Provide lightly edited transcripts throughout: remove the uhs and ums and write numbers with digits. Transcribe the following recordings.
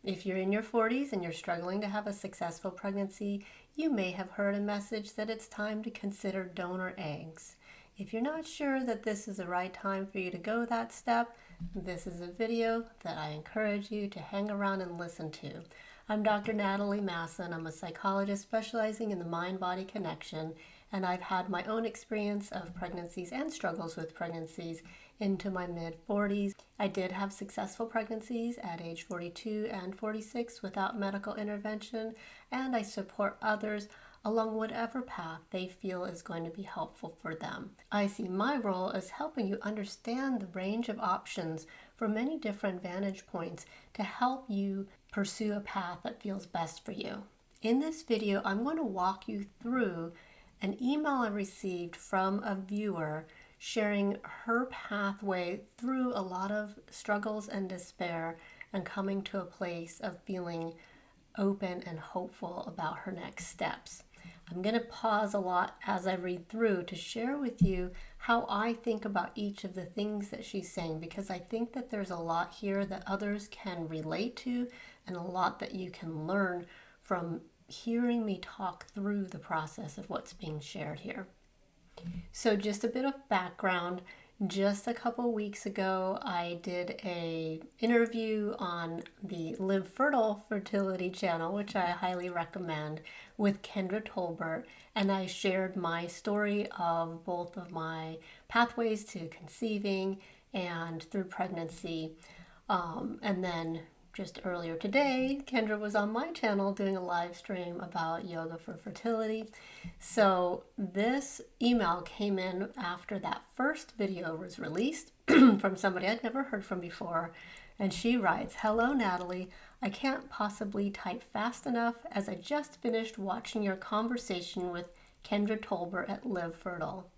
If you're in your 40s and you're struggling to have a successful pregnancy, you may have heard a message that it's time to consider donor eggs. If you're not sure that this is the right time for you to go that step, this is a video that I encourage you to hang around and listen to. I'm Dr. Natalie Masson. I'm a psychologist specializing in the mind-body connection, and I've had my own experience of pregnancies and struggles with pregnancies into my mid-40s. I did have successful pregnancies at age 42 and 46 without medical intervention, and I support others along whatever path they feel is going to be helpful for them. I see my role as helping you understand the range of options from many different vantage points to help you pursue a path that feels best for you. In this video, I'm going to walk you through an email I received from a viewer sharing her pathway through a lot of struggles and despair and coming to a place of feeling open and hopeful about her next steps. I'm going to pause a lot as I read through to share with you how I think about each of the things that she's saying, because I think that there's a lot here that others can relate to and a lot that you can learn from hearing me talk through the process of what's being shared here. So just a bit of background. Just a couple weeks ago, I did an interview on the Live Fertile Fertility channel, which I highly recommend, with Kendra Tolbert, and I shared my story of both of my pathways to conceiving and through pregnancy. And then just earlier today, Kendra was on my channel doing a live stream about yoga for fertility. So this email came in after that first video was released from somebody I'd never heard from before. And she writes, "Hello, Natalie. I can't possibly type fast enough as I just finished watching your conversation with Kendra Tolbert at Live Fertile.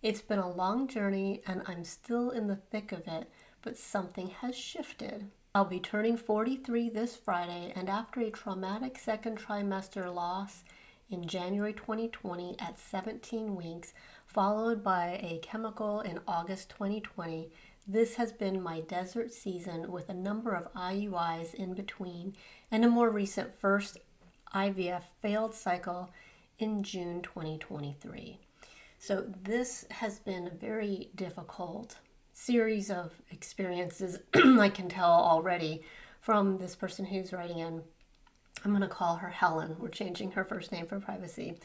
It's been a long journey and I'm still in the thick of it, but something has shifted. I'll be turning 43 this Friday, and after a traumatic second trimester loss in January 2020 at 17 weeks, followed by a chemical in August 2020, this has been my desert season with a number of IUIs in between and a more recent first IVF failed cycle in June 2023. So this has been a very difficult series of experiences. I can tell already from this person who's writing in. I'm going to call her Helen. We're changing her first name for privacy.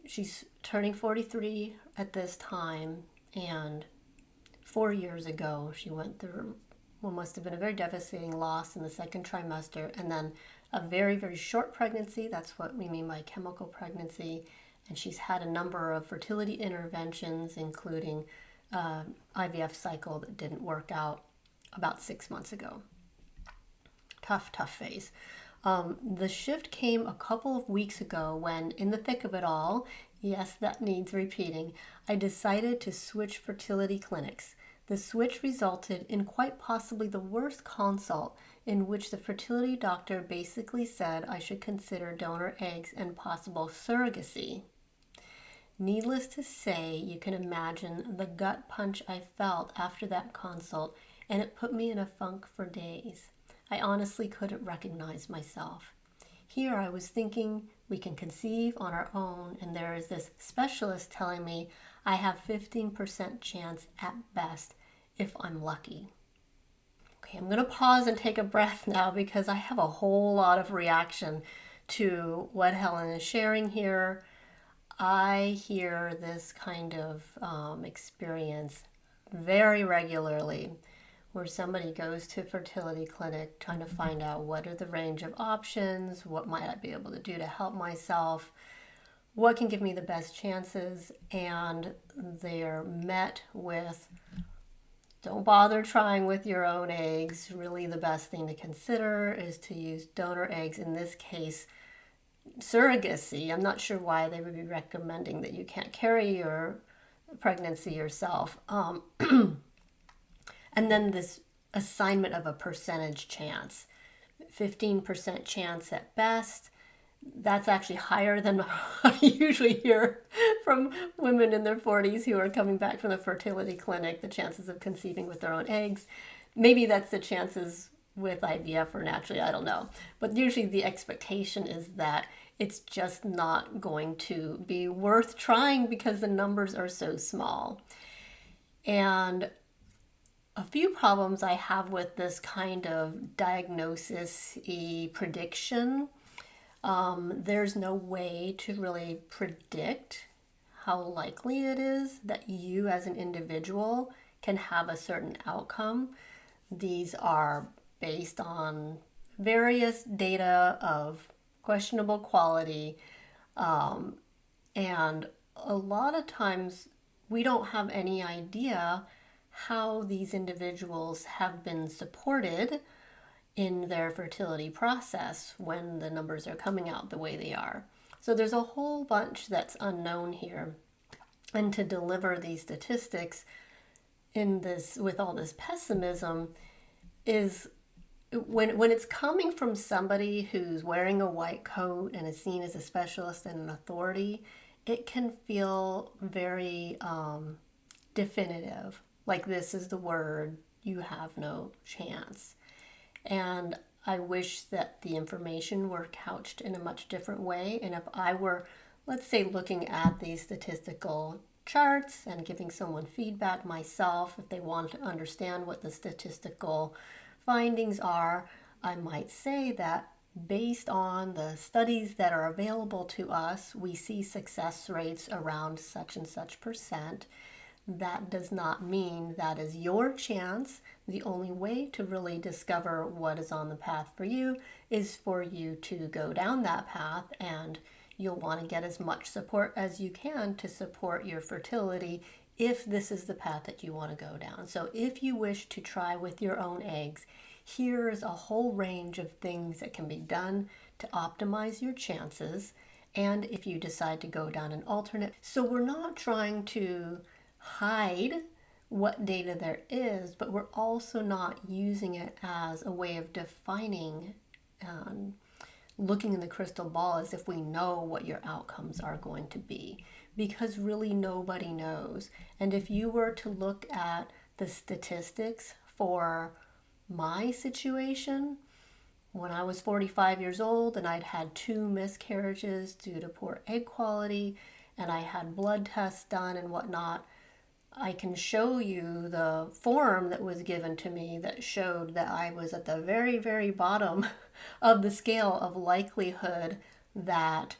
She's turning 43 at this time, and 4 years ago she went through what must have been a very devastating loss in the second trimester, and then a very, very short pregnancy. That's what we mean by chemical pregnancy. And she's had a number of fertility interventions, including IVF cycle that didn't work out about 6 months ago. Tough phase. The shift came a couple of weeks ago when, in the thick of it all, yes, that needs repeating, I decided to switch fertility clinics. The switch resulted in quite possibly the worst consult, in which the fertility doctor basically said I should consider donor eggs and possible surrogacy. Needless to say, you can imagine the gut punch I felt after that consult, and it put me in a funk for days. I honestly couldn't recognize myself. Here I was thinking we can conceive on our own, and there is this specialist telling me I have 15% chance at best if I'm lucky. Okay, I'm going to pause and take a breath now because I have a whole lot of reaction to what Helen is sharing here. I hear this kind of experience very regularly, where somebody goes to a fertility clinic trying to find out what are the range of options, what might I be able to do to help myself, what can give me the best chances, and they're met with, don't bother trying with your own eggs. Really the best thing to consider is to use donor eggs, in this case surrogacy. I'm not sure why they would be recommending that you can't carry your pregnancy yourself. And then this assignment of a percentage chance, 15% chance at best. That's actually higher than I usually hear from women in their 40s who are coming back from the fertility clinic, the chances of conceiving with their own eggs. Maybe that's the chances with IVF or naturally, I don't know. But usually the expectation is that it's just not going to be worth trying because the numbers are so small. And a few problems I have with this kind of prediction. There's no way to really predict how likely it is that you as an individual can have a certain outcome. These are based on various data of questionable quality, and a lot of times we don't have any idea how these individuals have been supported in their fertility process when the numbers are coming out the way they are. So there's a whole bunch that's unknown here. And to deliver these statistics in this with all this pessimism is when it's coming from somebody who's wearing a white coat and is seen as a specialist and an authority, it can feel very definitive. Like, this is the word, you have no chance. And I wish that the information were couched in a much different way. And if I were, let's say, looking at these statistical charts and giving someone feedback myself, if they want to understand what the statistical findings are, I might say that based on the studies that are available to us, we see success rates around such and such percent. That does not mean that is your chance. The only way to really discover what is on the path for you is for you to go down that path, and you'll want to get as much support as you can to support your fertility if this is the path that you want to go down. So if you wish to try with your own eggs, here is a whole range of things that can be done to optimize your chances. And if you decide to go down an alternate, so we're not trying to hide what data there is, but we're also not using it as a way of defining, looking in the crystal ball as if we know what your outcomes are going to be, because really nobody knows. And if you were to look at the statistics for my situation, when I was 45 years old and I'd had 2 miscarriages due to poor egg quality, and I had blood tests done and whatnot, I can show you the form that was given to me that showed that I was at the very, very bottom of the scale of likelihood that,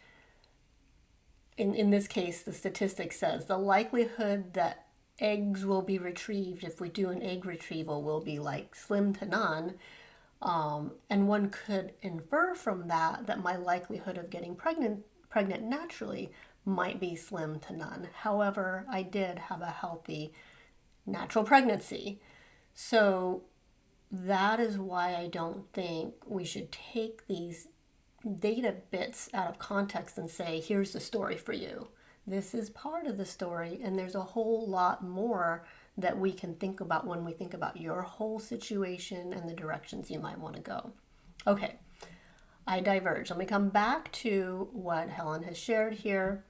in this case, the statistic says the likelihood that eggs will be retrieved if we do an egg retrieval will be like slim to none. And one could infer from that that my likelihood of getting pregnant naturally might be slim to none. However, I did have a healthy natural pregnancy. So that is why I don't think we should take these data bits out of context and say, here's the story for you. This is part of the story, and there's a whole lot more that we can think about when we think about your whole situation and the directions you might want to go. Okay, I diverge. Let me come back to what Helen has shared here.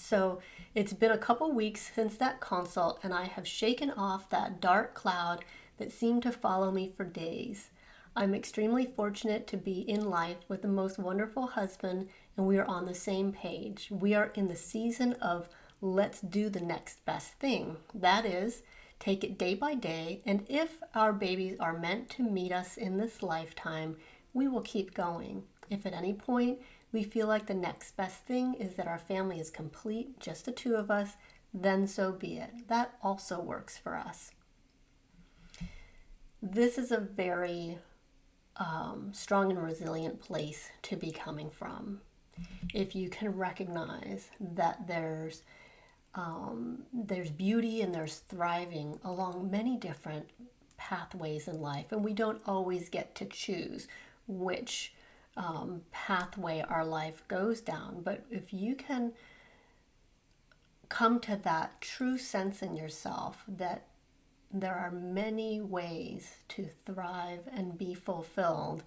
So it's been a couple weeks since that consult, and I have shaken off that dark cloud that seemed to follow me for days. I'm extremely fortunate to be in life with the most wonderful husband, and we are on the same page. We are in the season of let's do the next best thing. That is, take it day by day, and if our babies are meant to meet us in this lifetime, we will keep going. If at any point we feel like the next best thing is that our family is complete, just the 2 of us, then so be it. That also works for us. This is a very strong and resilient place to be coming from. If you can recognize that there's beauty and there's thriving along many different pathways in life, and we don't always get to choose which pathway our life goes down. But if you can come to that true sense in yourself that there are many ways to thrive and be fulfilled,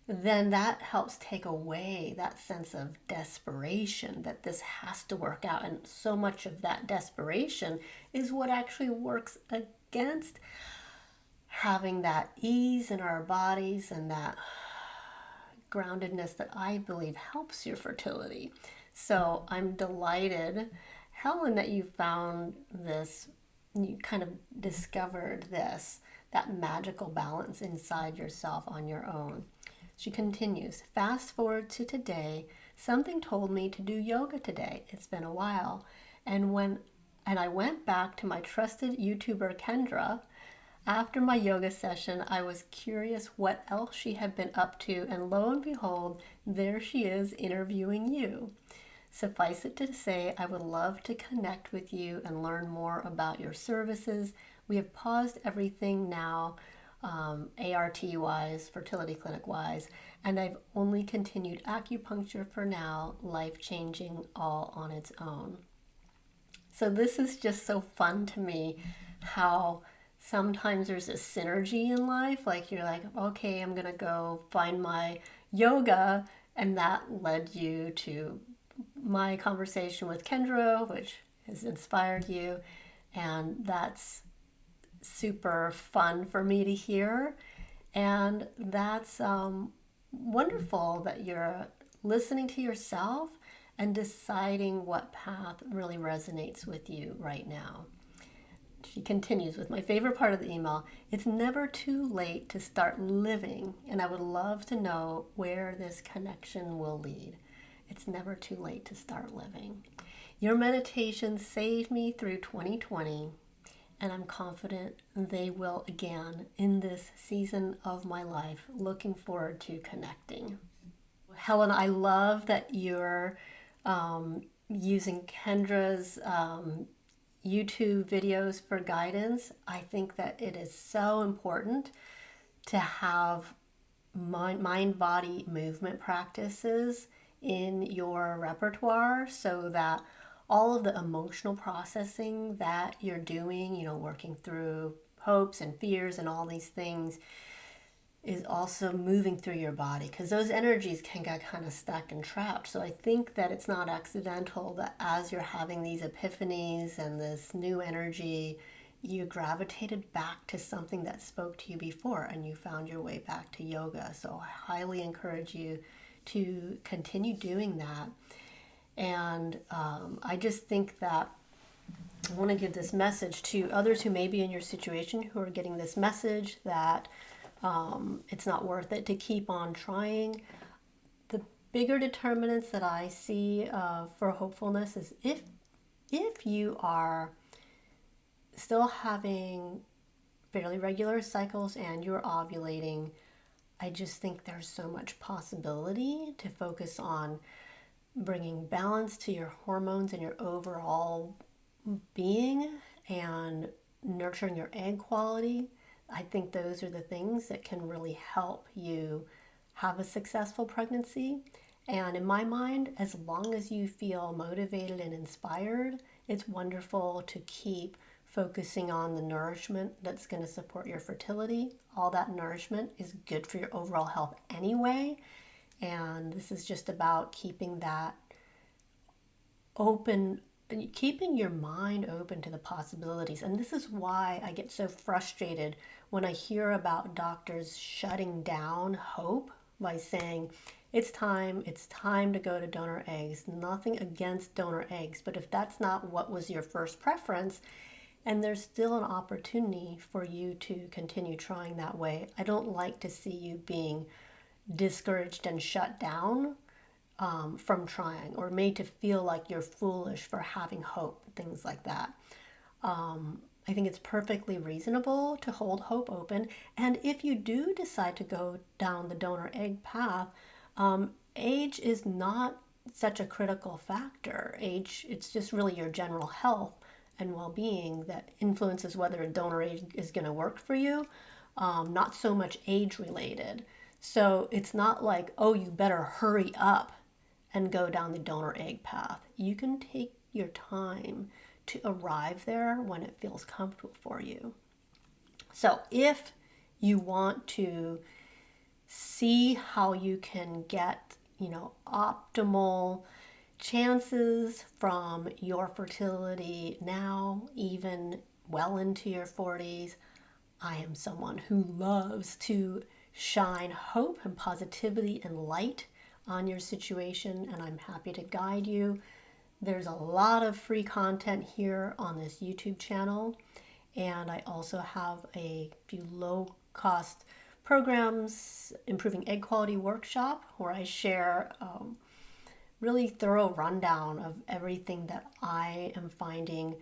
then that helps take away that sense of desperation that this has to work out. And so much of that desperation is what actually works against having that ease in our bodies and that groundedness that I believe helps your fertility. So I'm delighted, Helen, that you found this, you kind of discovered this, that magical balance inside yourself on your own. She continues, fast forward to today, something told me to do yoga today. It's been a while. And I went back to my trusted YouTuber Kendra. After my yoga session, I was curious what else she had been up to, and lo and behold, there she is interviewing you. Suffice it to say, I would love to connect with you and learn more about your services. We have paused everything now, ART-wise, fertility clinic-wise, and I've only continued acupuncture for now, life-changing all on its own. So this is just so fun to me, how sometimes there's a synergy in life. Like you're like, okay, I'm going to go find my yoga, and that led you to my conversation with Kendra, which has inspired you, and that's super fun for me to hear. And that's wonderful that you're listening to yourself and deciding what path really resonates with you right now. She continues with my favorite part of the email. It's never too late to start living, and I would love to know where this connection will lead. It's never too late to start living. Your meditations saved me through 2020, and I'm confident they will again in this season of my life. Looking forward to connecting. Helen, I love that you're using Kendra's YouTube videos for guidance. I think that it is so important to have mind-body movement practices in your repertoire so that all of the emotional processing that you're doing, working through hopes and fears and all these things, is also moving through your body, because those energies can get kind of stuck and trapped. So I think that it's not accidental that as you're having these epiphanies and this new energy, you gravitated back to something that spoke to you before and you found your way back to yoga. So I highly encourage you to continue doing that. And I just think that I want to give this message to others who may be in your situation, who are getting this message that it's not worth it to keep on trying. The bigger determinants that I see for hopefulness is if you are still having fairly regular cycles and you're ovulating, I just think there's so much possibility to focus on bringing balance to your hormones and your overall being and nurturing your egg quality. I think those are the things that can really help you have a successful pregnancy. And in my mind, as long as you feel motivated and inspired, it's wonderful to keep focusing on the nourishment that's going to support your fertility. All that nourishment is good for your overall health anyway. And this is just about keeping that open, keeping your mind open to the possibilities. And this is why I get so frustrated when I hear about doctors shutting down hope by saying, it's time to go to donor eggs. Nothing against donor eggs, but if that's not what was your first preference, and there's still an opportunity for you to continue trying that way, I don't like to see you being discouraged and shut down from trying, or made to feel like you're foolish for having hope, things like that. I think it's perfectly reasonable to hold hope open. And if you do decide to go down the donor egg path, age is not such a critical factor. Age, it's just really your general health and well-being that influences whether a donor egg is going to work for you, not so much age related. So it's not like, oh, you better hurry up and go down the donor egg path. You can take your time to arrive there when it feels comfortable for you. So if you want to see how you can get, optimal chances from your fertility now, even well into your 40s, I am someone who loves to shine hope and positivity and light on your situation, and I'm happy to guide you. There's a lot of free content here on this YouTube channel, and I also have a few low-cost programs, Improving Egg Quality Workshop, where I share really thorough rundown of everything that I am finding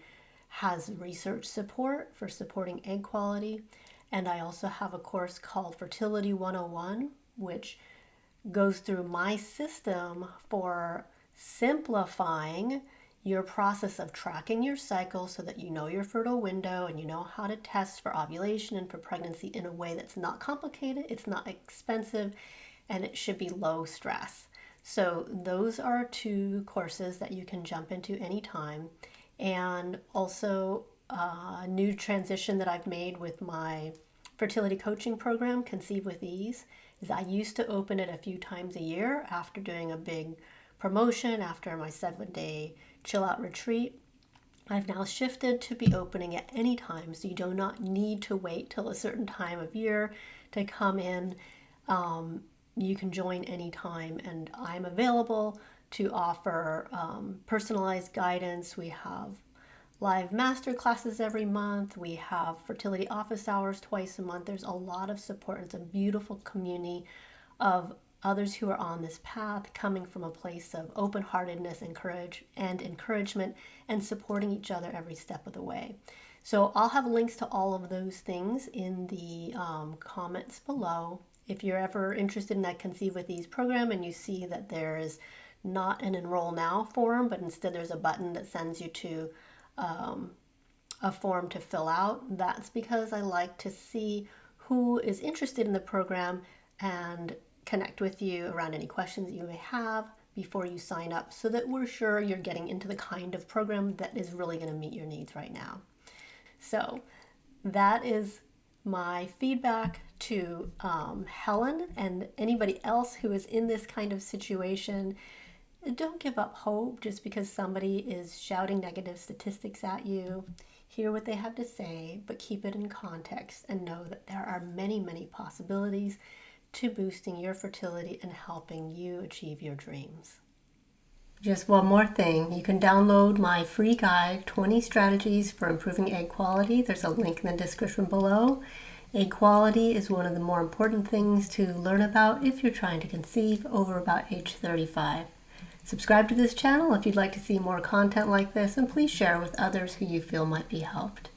has research support for supporting egg quality. And I also have a course called Fertility 101, which goes through my system for simplifying your process of tracking your cycle so that you know your fertile window and you know how to test for ovulation and for pregnancy in a way that's not complicated, it's not expensive, and it should be low stress. So those are 2 courses that you can jump into anytime. And also a new transition that I've made with my fertility coaching program, Conceive with Ease, is I used to open it a few times a year after doing a big promotion, after my 7-day chill out retreat. I've now shifted to be opening at any time, so you do not need to wait till a certain time of year to come in. You can join anytime, and I'm available to offer personalized guidance. We have live master classes every month. We have fertility office hours twice a month. There's a lot of support. It's a beautiful community of others who are on this path, coming from a place of open-heartedness, encouragement, and supporting each other every step of the way. So I'll have links to all of those things in the comments below. If you're ever interested in that Conceive with Ease program and you see that there is not an enroll now form, but instead there's a button that sends you to a form to fill out, that's because I like to see who is interested in the program and connect with you around any questions you may have before you sign up, so that we're sure you're getting into the kind of program that is really going to meet your needs right now. So that is my feedback to Helen and anybody else who is in this kind of situation. Don't give up hope just because somebody is shouting negative statistics at you. Hear what they have to say, but keep it in context and know that there are many, many possibilities to boosting your fertility and helping you achieve your dreams. Just one more thing, you can download my free guide, 20 Strategies for Improving Egg Quality. There's a link in the description below. Egg quality is one of the more important things to learn about if you're trying to conceive over about age 35. Subscribe to this channel if you'd like to see more content like this, and please share with others who you feel might be helped.